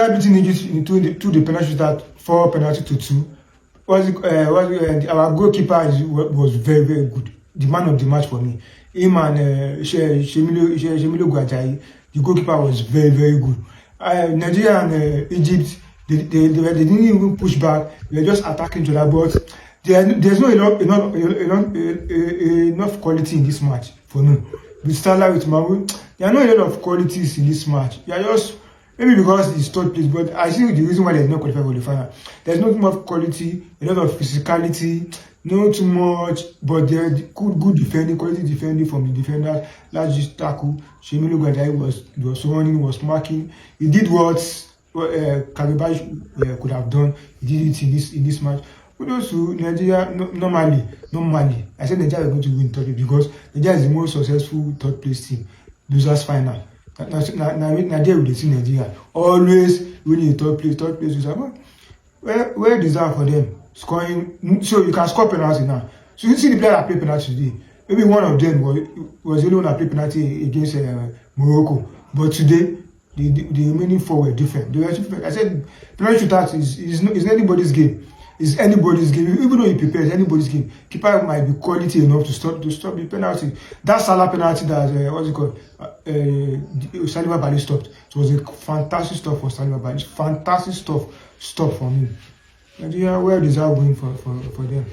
Beating Egypt into the penalty shootout 4-2. Our goalkeeper was very, very good. The man of the match for me. Him and Shemilo Guajayi, the goalkeeper was very, very good. Nigeria and Egypt, they didn't even push back. They were just attacking each other. But there's not enough quality in this match for me. With Salah, with Mahmoud, there are not a lot of qualities in this match. They are just maybe because it's third place, but I see the reason why there's no qualified for the final. There's not much quality, a lot of physicality, not too much, but there's good defending, quality defending from the defenders. Large tackle, Shemilo Guajayi was running, was marking. He did what Karibai could have done. He did it in this match. But also Nigeria, normally, I said Nigeria is going to win third place because Nigeria is the most successful third place team, losers final. Nigeria will see Nigeria always winning the third place loser. Where deserve for them scoring? So you can score penalty now. So you see the player that played penalty today. Maybe one of them was the only one that played penalty against Morocco. But today the remaining four were different. They were different. I said penalty shootout is anybody's game. It's anybody's game. Even though he prepares, anybody's game. Keeper might be quality enough to stop the penalty. That Salah penalty that what's it called? Saliba Bali stopped. It was a fantastic stop for Saliba Bali. Fantastic stop for me. Nigeria well deserved win for them.